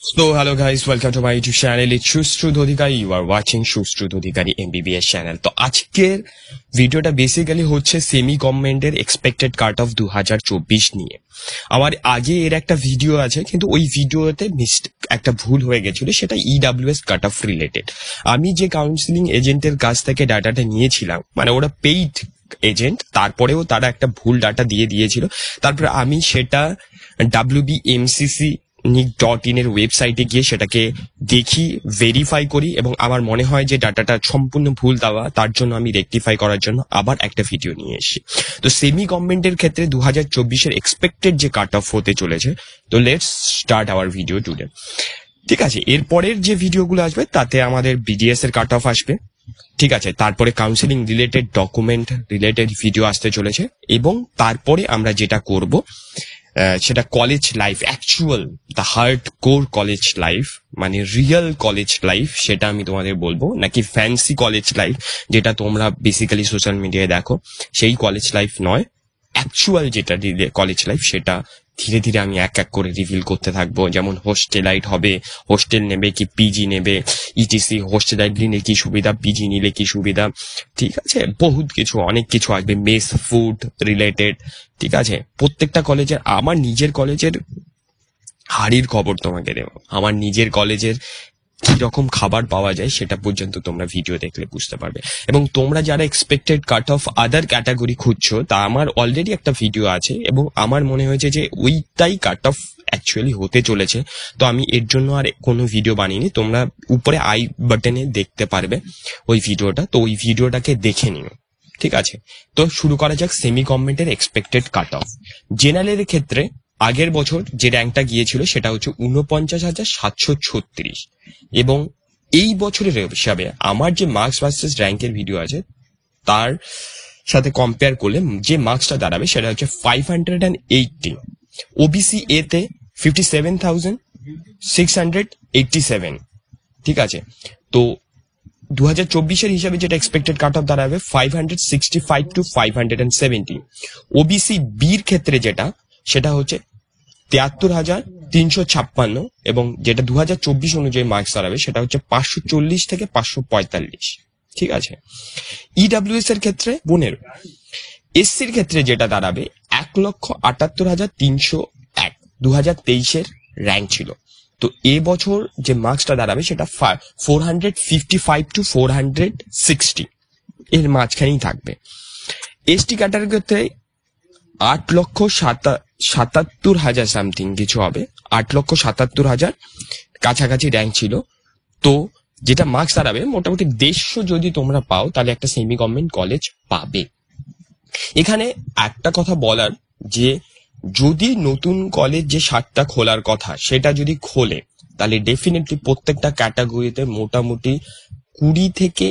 So hello guys, welcome to my YouTube channel. It's Shushruth Adhikari. You are watching Shushruth Adhikari MBBS channel. তো আজকের ভিডিওটা basically হচ্ছে semi গভর্নমেন্টের expected cut of 2024 নিয়ে। আমার আগে এর একটা ভিডিও আছে, কিন্তু ওই ভিডিওতে একটা ভুল হয়ে গেছিল, সেটা ইডব্লিউএস কাট অফ রিলেটেড। আমি যে কাউন্সিলিং এজেন্টের কাছ থেকে ডাটাটা নিয়েছিলাম, মানে ওরা পেইড এজেন্ট, তারপরেও তারা একটা ভুল ডাটা দিয়ে দিয়েছিল। তারপরে আমি সেটা WBMCC.in এর ওয়েবসাইটে গিয়ে সেটাকে দেখি, ভেরিফাই করি, এবং আমার মনে হয় যে ডাটাটা সম্পূর্ণ ভুল দেওয়া, তার জন্য আমি রেকটিফাই করার জন্য আবার একটা ভিডিও নিয়ে এসেছি। তো সেমি গভর্নমেন্টের ক্ষেত্রে 2024-এর এক্সপেক্টেড যে কাট অফ হতে চলেছে, তো let's start our video today. ঠিক আছে, এরপরের যে ভিডিওগুলো আসবে তাতে আমাদের বিডিএস এর কাট অফ আসবে। ঠিক আছে, তারপরে counselling related document related video আসতে চলেছে, এবং তারপরে আমরা যেটা করব সেটা college life, actual the hard core college life, মানে রিয়েল কলেজ লাইফ, সেটা আমি তোমাদের বলবো, নাকি ফ্যান্সি কলেজ লাইফ যেটা তোমরা বেসিক্যালি সোশ্যাল মিডিয়ায় দেখো, সেই কলেজ লাইফ নয়, অ্যাকচুয়াল যেটা কলেজ লাইফ, সেটা ধীরে ধীরে আমি এক এক করে রিভিল করতে থাকবো। যেমন হোস্টেলাইট হবে, হোস্টেল নেবে কি পিজি নেবে, ইটিসি, হোস্টেলাইট নিলে কি সুবিধা, পিজি নিলে কি সুবিধা, ঠিক আছে, বহুত কিছু, অনেক কিছু আসবে, মেস ফুড রিলেটেড। ঠিক আছে, প্রত্যেকটা কলেজের, আমার নিজের কলেজের হাড়ির খবর তোমাকে দেবো, আমার নিজের কলেজের কি রকম খাবার পাওয়া যায় সেটা পর্যন্ত তোমরা ভিডিও দেখলে বুঝতে পারবে। এবং তোমরা যারা expected cut off other category খুঁজছো, তা আমার অলরেডি একটা ভিডিও আছে, এবং আমার মনে হয়েছে যে ওইটাই কাট অফ অ্যাকচুয়ালি হতে চলেছে। তো আমি এর জন্য আর কোনো ভিডিও বানিয়েনি, তোমরা উপরে আই বাটনে দেখতে পারবে ওই ভিডিওটা, তো ওই ভিডিওটাকে দেখে নিও। ঠিক আছে, তো শুরু করা যাক সেমি গভর্নমেন্টের এক্সপেক্টেড কাট অফ। জেনারেলের ক্ষেত্রে আগের বছর যে র্যাঙ্কটা গিয়েছিল সেটা হচ্ছে 49,736, এবং এই বছরের হিসাবে আমার যে মার্কস ভার্সেস র্যাঙ্কের ভিডিও আছে তার সাথে কম্পেয়ার করলে যে মার্কসটা দাঁড়াবে সেটা হচ্ছে 580। ওবিসি এ তে 57,687। ঠিক আছে, তো 2024-এর হিসাবে যেটা এক্সপেক্টেড কাট অফ দাঁড়াবে 565 to 570। ওবিসি বির ক্ষেত্রে যেটা, সেটা হচ্ছে 73,356, এবং যেটা 2024 অনুযায়ী মার্কস দাঁড়াবে সেটা হচ্ছে 540 থেকে 545। ঠিক আছে, ইডব্লিউএস এর ক্ষেত্রে 15। এসসির ক্ষেত্রে যেটা দাঁড়াবে 1,78,301, 2023-এর র্যাঙ্ক ছিল। তো এবছর যে মার্কসটা দাঁড়াবে সেটা 455 to 460, এর মাঝখানেই থাকবে। এসটি ক্যাটাগরির ক্ষেত্রে 8,77,000 সামথিং কিছু হবে, 8,77,000 কাছাকাছি র্যাঙ্ক ছিল। তো যেটা মার্কস দাঁড়াবে মোটামুটি 150 যদি তোমরা পাও তাহলে একটা সেমি গভর্নমেন্ট কলেজ পাবে। এখানে একটা কথা বলার, যে যদি নতুন কলেজ যে 7টা খোলার কথা সেটা যদি খোলে, তাহলে ডেফিনেটলি প্রত্যেকটা ক্যাটাগরিতে মোটামুটি 20 থেকে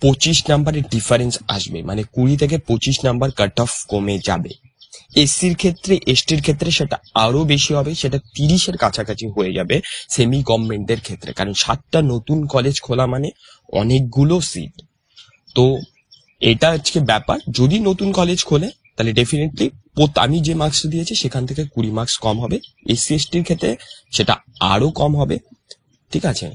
25 নাম্বারের ডিফারেন্স আসবে, মানে 20 থেকে 25 নাম্বার কাট অফ কমে যাবে। এসসির ক্ষেত্রে, এসটির ক্ষেত্রে সেটা আরো বেশি হবে, সেটা 30-এর কাছাকাছি হয়ে যাবে সেমি গভর্নমেন্টের ক্ষেত্রে, কারণ 7টা নতুন কলেজ খোলা মানে অনেকগুলো সিট। তো এটা আজকে ব্যাপার, যদি নতুন কলেজ খোলে তাহলে ডেফিনেটলি আমি যে মার্কস দিয়েছি সেখান থেকে 20 মার্কস কম হবে, এসসি এসটির ক্ষেত্রে সেটা আরো কম হবে। ঠিক আছে,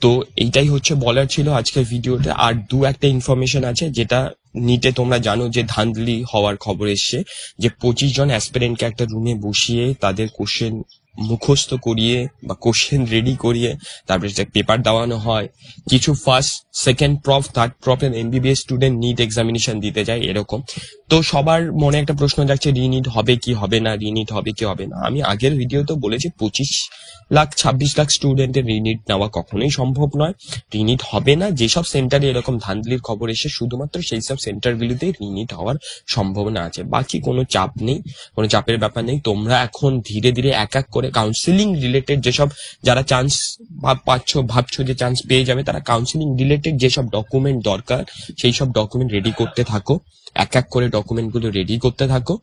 তো এইটাই হচ্ছে বলার ছিল আজকের ভিডিওতে। আর একটা ইনফরমেশন আছে, যেটা নিটে তোমরা জানো যে ধাঁধলি হওয়ার খবর এসছে, যে 25 জন অ্যাসপিরেন্টকে একটা রুমে বসিয়ে তাদের কোশ্চেন মুখস্থ করিয়ে বা কোশ্চেন রেডি করিয়ে তারপরে পেপার দেওয়ানো হয়। কিছু ফার্স্ট, সেকেন্ড প্রফ, থার্ড প্রফের এমবিবিএস স্টুডেন্ট নিট এক্সামিনেশন দিতে যায়, এরকম। তো সবার মনে একটা প্রশ্ন যাচ্ছে, রিনিট হবে কি হবে না, রিনিট হবে কি হবে না। আমি আগের ভিডিওতে বলেছি 25 লাখ 26 লাখ স্টুডেন্টের রিনিট নেওয়া কখনোই সম্ভব নয়, রিনিট হবে না। যেসব সেন্টারে এরকম ধাঁধলির খবর এসে শুধুমাত্র সেই সব সেন্টারগুলিতে রিনিট হওয়ার সম্ভাবনা আছে, বাকি কোনো চাপ নেই, কোনো চাপের ব্যাপার নেই। তোমরা এখন ধীরে ধীরে এক এক করে কাউন্সিলিং রিলেটেড যেসব, যারা চান্স ভাবছো যে চান্স পেয়ে যাবে, তারা কাউন্সিলিং রিলেটেড যেসব ডকুমেন্ট দরকার সেই সব ডকুমেন্ট রেডি করতে থাকো। এক এক করে ডকুমেন্ট গুলো রেডি করতে থাকো।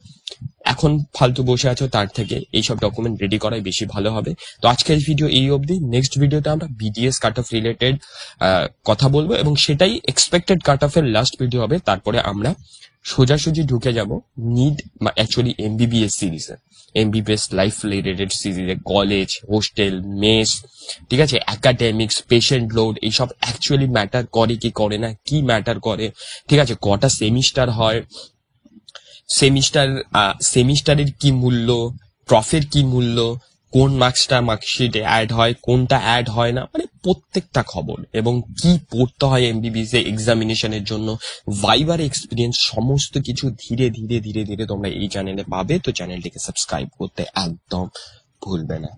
এখন ফালতু বসে আছো, তার থেকে এইসব ডকুমেন্ট রেডি করাই বেশি ভালো হবে। তো আজকের ভিডিও এই অবধি। নেক্সট ভিডিওতে আমরা বিডিএস কাট অফ রিলেটেড কথা বলবো, এবং সেটাই এক্সপেক্টেড কাট অফ এর লাস্ট ভিডিও হবে। তারপরে আমরা সোজাসুজি ঢুকে যাব নিড, অ্যাকচুয়ালি এমবিবিএস সিরিজে, এমবিবিএস লাইফ রিলেটেড সিরিজে, কলেজ, হোস্টেল, মেস, ঠিক আছে, একাডেমিক্স, পেশেন্ট লোড, এইসব অ্যাকচুয়ালি ম্যাটার করে কি করে না, কি ম্যাটার করে, ঠিক আছে, কটা সেমিস্টার হয়, সেমিস্টারের কি মূল্য, প্রফের কি মূল্য, কোন মার্কসটা মার্কশিটে অ্যাড হয়, কোনটা অ্যাড হয় না, মানে প্রত্যেকটা খবর, এবং কি পড়তে হয় এমবিবিএস এ এক্সামিনেশনের জন্য, ভাইবার এক্সপিরিয়েন্স, সমস্ত কিছু ধীরে ধীরে ধীরে ধীরে তোমরা এই চ্যানেলে পাবে। তো চ্যানেলটিকে সাবস্ক্রাইব করতে একদম ভুলবে না।